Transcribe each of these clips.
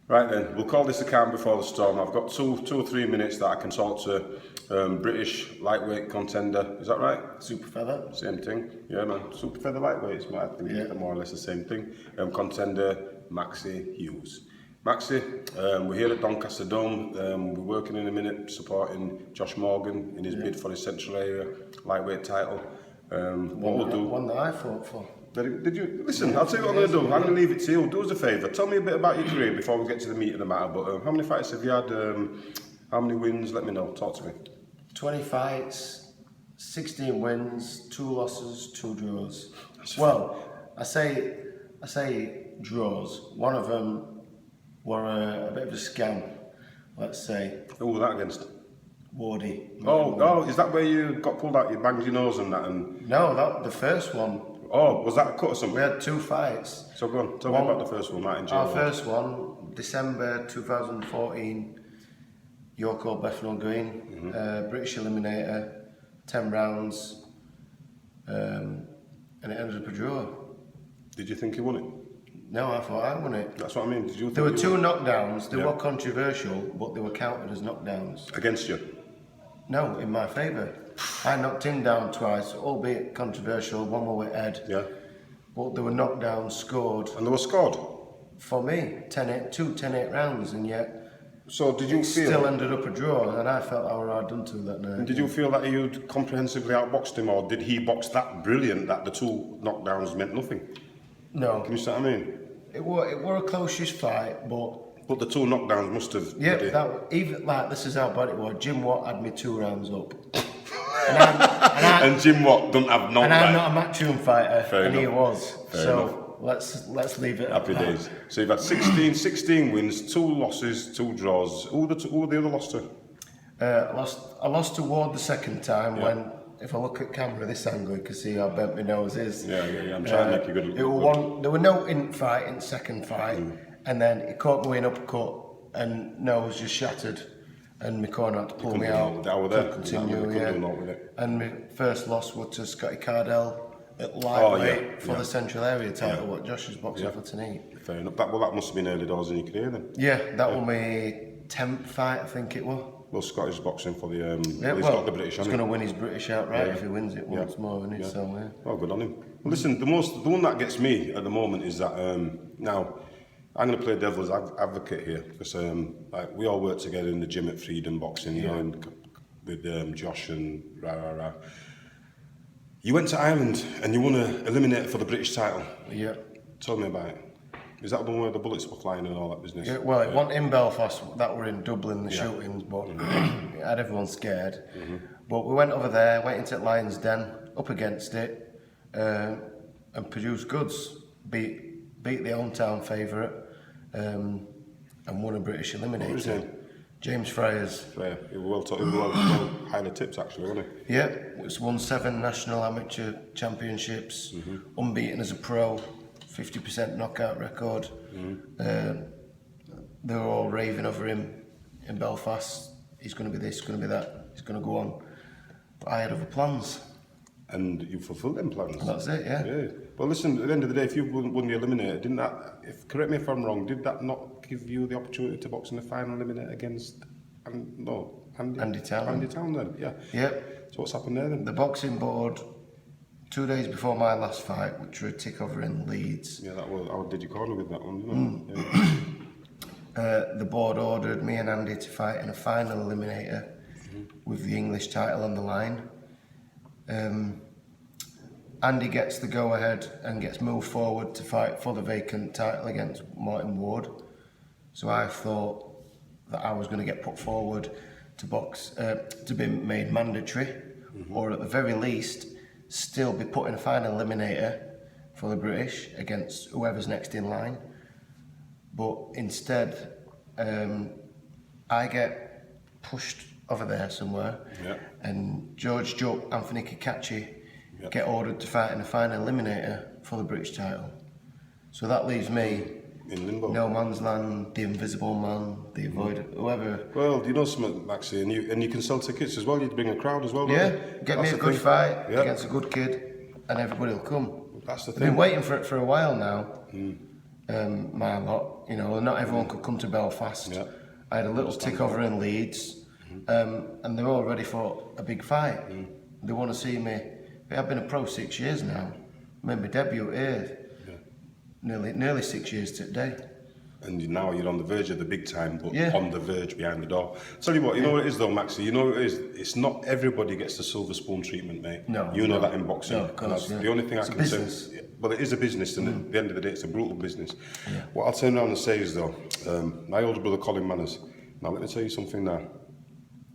Right then, we'll call this the calm before the storm. I've got two or 3 minutes that I can talk to British lightweight contender. Is that right? Super feather. Same thing. Yeah, man. Super feather lightweights, I think they're more or less the same thing. Contender Maxi Hughes. Maxi, we're here at Doncaster Dome. We're working in a minute supporting Josh Morgan in his bid for his Central Area lightweight title. What we'll do. One that I fought for. Did you listen? I'll tell you what I'm going to do. I'm going to leave it to you. Do us a favour. Tell me a bit about your career before we get to the meat of the matter. But how many fights have you had? How many wins? Let me know. Talk to me. 20 fights, 16 wins, 2 losses, 2 draws. Well, I say draws. One of them were a bit of a scam, let's say. Who was that against? Wardy. Oh, is that where you got pulled out? You banged your nose and that? And No, the first one. oh, was that a cut or something? We had 2 fights. So go on. Tell me about the first one, Martin J. Our first one, December 2014. Yoko Bethnal Green, British Eliminator, 10 rounds, and it ended up a draw. Did you think you won it? No, I thought I won it. That's what I mean. Did you? There were 2 knockdowns. They were controversial, but they were counted as knockdowns. Against you? No, in my favour. I knocked him down twice, albeit controversial. One were with Ed. Yeah. But there were knockdowns scored. And they were scored? For me, 10-8 rounds, and yet So did you feel... still ended up a draw, and I felt I were hard done to that night. And did you feel that you'd comprehensively outboxed him, or did he box that brilliant that the 2 knockdowns meant nothing? No. Can you see what I mean? It were a close-ish fight, but the 2 knockdowns must have... yeah, really... even like this is how bad it was. Jim Watt had me 2 rounds up, and Jim Watt don't have knockdown. and I'm not a matchroom fighter, Fair and enough. he was. Fair so enough. let's leave it. Happy at that. days. So you've had 16 wins, 2 losses, 2 draws. Who were the other loss to? I lost to Ward the second time when, if I look at camera this angle, you can see how bent my nose is. Yeah. I'm trying to make you good. There were no in second fight, and then he caught me in uppercut, and nose just shattered, and my corner had to pull me out. That were there. Continue, Do naught with it. And my first loss was to Scotty Cardell at lightweight for the Central Area title, what Josh is boxing for tonight. Fair enough. That must have been early doors in your career then. Yeah, that was my 10th fight, I think it was. Well, Scottish boxing for the... he's well, got the British, he's going to win his British outright if he wins it once more, isn't he? So, yeah. Well, good on him. Well, listen, the one that gets me at the moment is that now I'm going to play devil's advocate here because like we all work together in the gym at Freedom Boxing, you know, and with Josh and rah. You went to Ireland and you won a eliminator for the British title. Yeah. Tell me about it. Is that the one where the bullets were flying and all that business? Yeah, well, it wasn't in Belfast, that were in Dublin, the shootings, but it had everyone scared. But we went over there, went into Lion's Den, up against it, and produced goods. Beat the hometown favourite, and won a British eliminator. What was his name? James Fryers. Fair. He was well highly tipped actually, wasn't he? Yeah, it's won 7 national amateur championships, unbeaten as a pro. 50% knockout record. They were all raving over him in Belfast. He's going to be this, going to be that. He's going to go on. But I had other plans. And you fulfilled them plans. And that's it, yeah. Well, listen. At the end of the day, if you won the eliminator, didn't that? Correct me if I'm wrong. Did that not give you the opportunity to box in the final eliminator against? Andy Town. Andy Town, then. Yeah. Yep. So what's happened there then? The boxing board, 2 days before my last fight, which were a tick over in Leeds. Yeah, that was. How did you corner with that one? Didn't The board ordered me and Andy to fight in a final eliminator with the English title on the line. Andy gets the go-ahead and gets moved forward to fight for the vacant title against Martin Ward. So I thought that I was going to get put forward to box, to be made mandatory, or at the very least, still be put in a final eliminator for the British against whoever's next in line. But instead, I get pushed over there somewhere, and George Jupp, Anthony Kakachi get ordered to fight in a final eliminator for the British title. So that leaves me in limbo. No man's land, the invisible man, the avoided, whoever. Well, you know something, Maxi, and you can sell tickets as well. You'd bring a crowd as well. Yeah, don't you? get me a good fight against a good kid, and everybody will come. That's the I've thing. been waiting for it for a while now. my lot. You know, not everyone could come to Belfast. Yeah. I had a little tick over in Leeds, and they're all ready for a big fight. They want to see me. I've been a pro 6 years now. I made my debut here nearly 6 years today. And now you're on the verge of the big time, but Yeah. on the verge behind the door. Tell you what, you know what it is though, Maxi? You know what it is? It's not everybody gets the silver spoon treatment, mate. No, you know no. that in boxing. No, of course, And yeah. the only thing It's I a can business. say, well, it is a business, and at the end of the day, it's a brutal business. What I'll turn around and say is though, my older brother Colin Manners. Now let me tell you something now.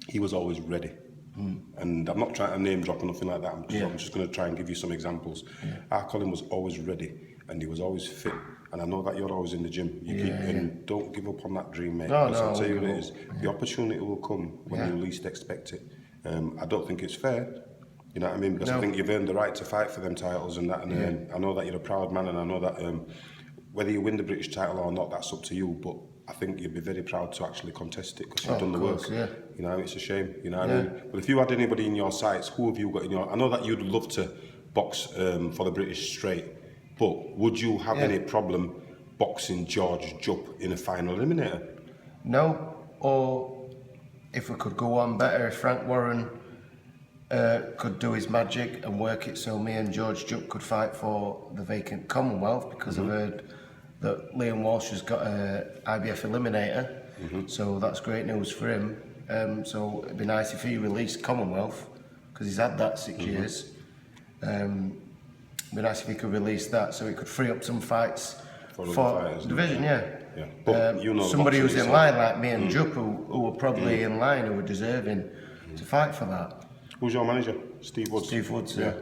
He was always ready. And I'm not trying to name drop or nothing like that. I'm just going to try and give you some examples. Our Colin was always ready, and he was always fit. And I know that you're always in the gym. And don't give up on that dream, mate. No, Because no, I'll tell you what I it won't. is. The opportunity will come when you least expect it. I don't think it's fair. You know what I mean? Because I think you've earned the right to fight for them titles and that. And I know that you're a proud man, and I know that whether you win the British title or not, that's up to you. But I think you'd be very proud to actually contest it because you've done the work. You know, it's a shame. You know what I mean? But if you had anybody in your sights, who have you got in your? I know that you'd love to box for the British straight, but would you have any problem boxing George Jupp in a final eliminator? No, or if we could go on better, if Frank Warren could do his magic and work it so me and George Jupp could fight for the vacant Commonwealth, because I've heard that Liam Walsh has got a IBF eliminator, so that's great news for him. So it'd be nice if he released Commonwealth, because he's had that 6 years. It'd be nice if he could release that, so he could free up some fights for fighters, division. Yeah. But you know, somebody who's boxing in line like me and Jupp, who were probably in line, who were deserving to fight for that. Who's your manager? Steve Woods. Steve Woods, yeah.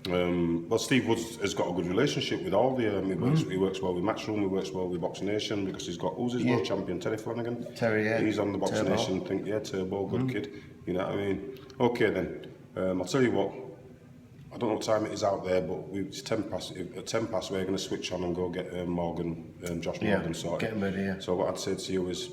Well, Steve Woods has got a good relationship with all the. He works well with Matchroom. He works well with Boxing Nation because he's got who's his world champion, Terry Flanagan. Terry, yeah. He's on the Boxing Turbo. Nation thing. Yeah, Turbo, good kid. You know what I mean? Okay then. I'll tell you what. I don't know what time it is out there, but it's 10 past. At 10 past, we're going to switch on and go get Josh Morgan sorted. Get him ready, yeah. So what I'd say to you is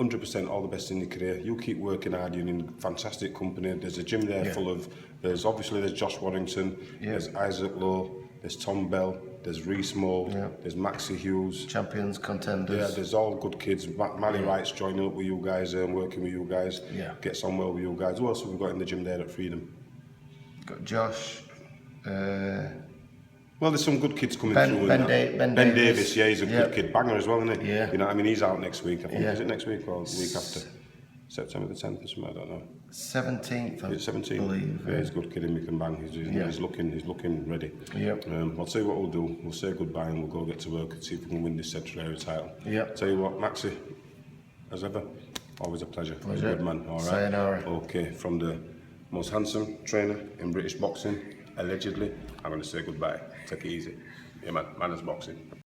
100% all the best in your career. You keep working hard. You're in fantastic company. There's a gym there full of. There's Josh Warrington. There's Isaac Lowe. There's Tom Bell. There's Reese Mould. There's Maxi Hughes. Champions, contenders. Yeah, there's all good kids. Mally Wright's joining up with you guys and working with you guys. Gets on well with you guys. Who else have we got in the gym there at Freedom? Got Josh. Well, there's some good kids coming through. Ben Davis. Yeah, he's a good kid. Banger as well, isn't he? Yeah. You know what I mean? He's out next week, I think. Is it next week or the week after? September the 10th or something, I don't know. 17th, I It's 17. believe. Yeah, he's a good kid and we can bang. He's looking ready. I'll tell you what we'll do. We'll say goodbye and we'll go get to work and see if we can win this Central Area title. Tell you what, Maxi, as ever, always a pleasure. You're a good man, all right? Sayonara. Okay, from the most handsome trainer in British boxing, allegedly, I'm going to say goodbye. Take it easy. Yeah, man, Manners Boxing.